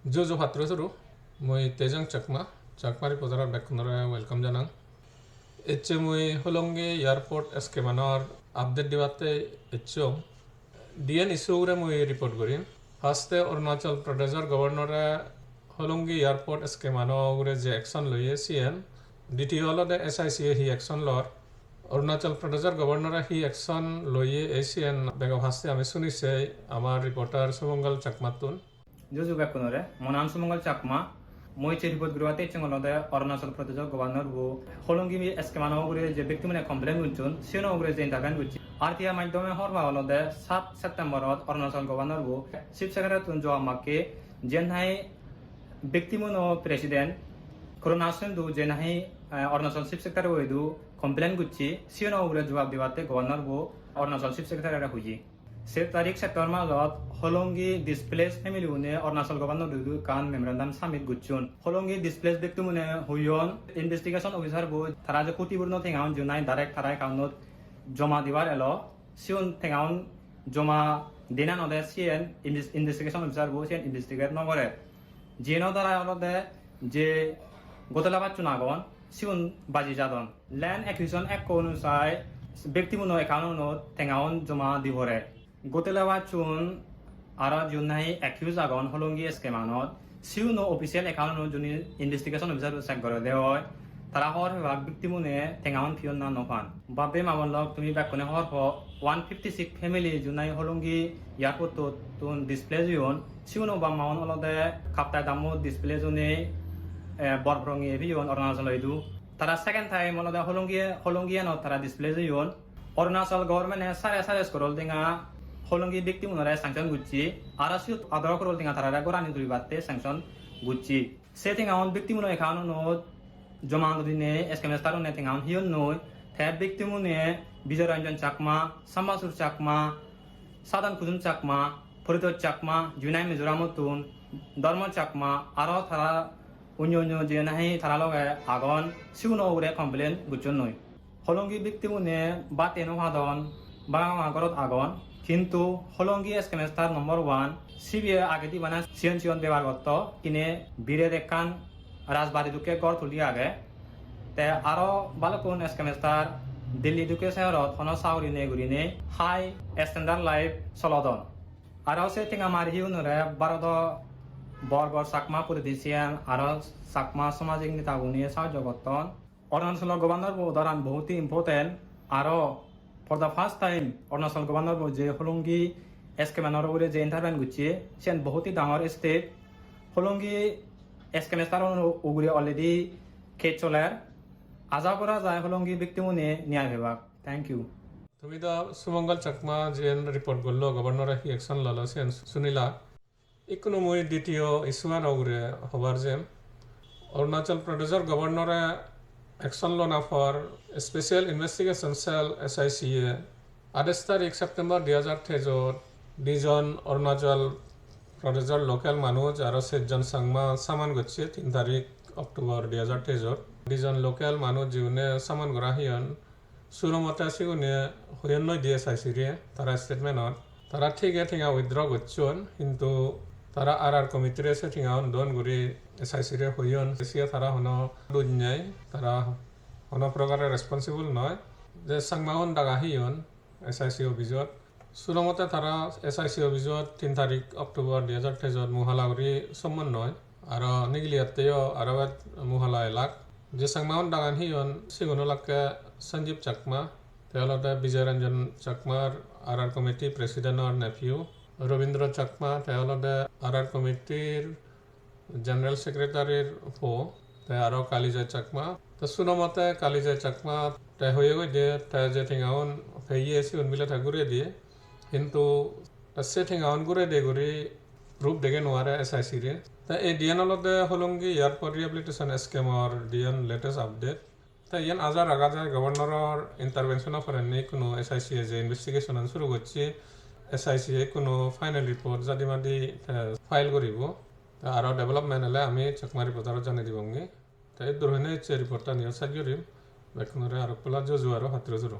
Jojo Hatrosuru, Mui Tejang Chakma, Chakmari Podara Bekunara, welcome Janang. Mui Holongi Airport Eskemanor, update Divate, Echo. DN Isure Mui report Gurin. Haste Arunachal Pradesh Governor Holongi Airport Eskemano Gure action Loye CN. DTO de SICA he action lor. Arunachal Pradesh Governor he action Loye ACN Bego Haste Amisuni say Amar reporter Sumangal Chakmatun. Jojo Bekunore, Monan Sumangal Chakma, Moiche report Gruate Changolode, Arunachal Pradesh Governor who Holongi Eskemano Gure, the victim in a complaint with June, Sino Gure in the which Artia Maidome Horva Olode, Sub September Arunachal Governor who Chief Secretary Tunjo Make, Jenhai Victimuno President, Coronation do Jenhai Arunachal Chief Secretary do complaint Gucci, Sino Gure Juab Divate Governor who Arunachal Chief Secretary Huji. Set Tarik Sector Malot, Holongi displaced family une Arunachal Governor Dudu Kan Memorandum Summit Guchun. Holongi displaced victim une Huyon investigation officer bu Taraja Kuti Burno Tingaun Junai direct Tarai Kaunot Joma Diwar Elo, Sion Tingaun Joma Dina no de CN investigation officer bu CN investigate no gore. Jeno Dara Olode J Gotalabat Chunagon, Sion Bajijadon. Land Acquisition Act Konusai victim no account no Tingaun Joma Divore. Gotelawa chun ara junai accuse agon holongi eskemanot siu no official account no juni investigation officer sak gore deoy tara hor bag victimune tengaon pion na nofan babe mamon log tumi back kone hor ho 156 family junai holongi airport to tun display yon siu no ba maon olode kapta damo display june borbrongi evion Arunachal loidu tara second time olode holongi no tara display yon Arunachal government has sare scroll dinga Holongi victim unare sanction gucci, arasiut adara korol tinga tarara gorani dulibate sanction gucci. Setting on victim no account no jomang dine eskamestar on netting on hion no, tab victim une Bijaranjan Chakma, Samasur Chakma, Sadan Kudum Chakma, Purito Chakma, Junai Mizoramotun, Dormo Chakma, Aro Tara Unyono Jenahi Taraloga Agon, Suno Ure complaint guchunoi. Holongi victim une Bateno Hadon, Bangagorot Agon. কিন্তু হলঙ্গি স্কেমেস্টার নম্বর 1 CBA আগেদি বানা সিয়ন দেবার গত কিনে বীরে দেখান রাজবাড়ি দুকে গড় তুলি আগে তে আরো বালকুন স্কেমেস্টার দিল্লি দুকে শহরত হন সাউরিনে গুরিনে হাই স্ট্যান্ডার্ড লাইফ চলদন আরো সে টিঙা মারি হিউনরে বারদ বরবর সাকমা পলিটিশিয়ান আরো সাকমা সামাজিক নেতা গুনিয়ে সাহায্য করতন অরুণাচল গভর্নর উদাহরণ বহুত ইম্পর্টেন্ট আরো For the first time, Arunachal Governor je Holongi eskemanor ure je intervene gucci, sen bahoti dangor state. Holongi eskemestar ugure already kecholer. Aja kora jay Holongi victim ne nyay bibhag. Thank you. তুমি তো সুমঙ্গল চাকমা যেন report করলো গভর্নরে হি action ললো সেন শুনিলা Econo মই দ্বিতীয় ইস্যুয়ান ওগুরে হবার যে অরুণাচল প্রদেশের গভর্নরে অ্যাকশন লনা for special investigation cell SICA 28 তারিখ সেপ্টেম্বর 2013 দুজন অরুণাচল প্রদেশের লোকাল মানুষ আর 7 জন সাংমা সামান গচ্ছে 3 তারিখ অক্টোবর 2013 দুজন লোকাল মানুষ জীবনে সামান গরা হিয়ন সুরমতা সিগুনে হইন নয় DSIC রে তারা স্টেটমেন্টত তারা ঠিকই ঠিকা উইথড্র গচ্ছন কিন্তু তারা আর কমিটির এসে ঠিকা দন গুরি SIC রে হইন সিয়া তারা হন দুনিয়ায় তারা হন প্রকারে রেসপন্সিবল নয় যে সাংমাহন দাগা হিয়ন SIC অভিযোগ সুরমতে তারা SIC অভিযোগ 3 তারিখ অক্টোবর 2013 মুহালাগুড়ি সম্মান নয় আর নিগলিয়াতেও আরবাত মুহালা এলাক যে সাংমাহন দাগান হিয়ন সিগুনো লাকে সঞ্জীব চাকমা তেওলতে বিজয়রঞ্জন চাকমার আর কমিটি প্রেসিডেন্টর নেফিউ রবীন্দ্র চাকমা তেওলতে আর কমিটির জেনারেল সেক্রেটারির ফো তে আরো কালিজয় চাকমা তো সুনমতে কালিজয় চাকমা তে হয়ে গই দে তে যে ঠিঙাউন ফেইয়ে সি উনবিলে ঠাকুরে দিয়ে কিন্তু সে ঠিঙাউন গুরে দে গুরি প্রুফ দেখে নোয়ারে SIC রে তা এই ডিএনলতে হলঙ্গি এয়ারপোর্ট রিহেবিলিটেশন স্কিমর ডিএন লেটেস্ট আপডেট তা ইয়ান আজার আগা যায় গভর্নরর ইন্টারভেনশন ফরেননি কোনো SIC যে ইনভেস্টিগেশন শুরু করছে SIC কোনো ফাইনাল রিপোর্ট যদি মাদি ফাইল করিব তা আরো ডেভেলপমেন্ট হলে আমি চাকমারি প্রচার জানিয়ে দিবঙ্গি তাই দূর হইনে রিপোর্টটা নিয়ে সাজিয়ে বেকনরে আরো পোলা জোজো আরো হাতরে জোরো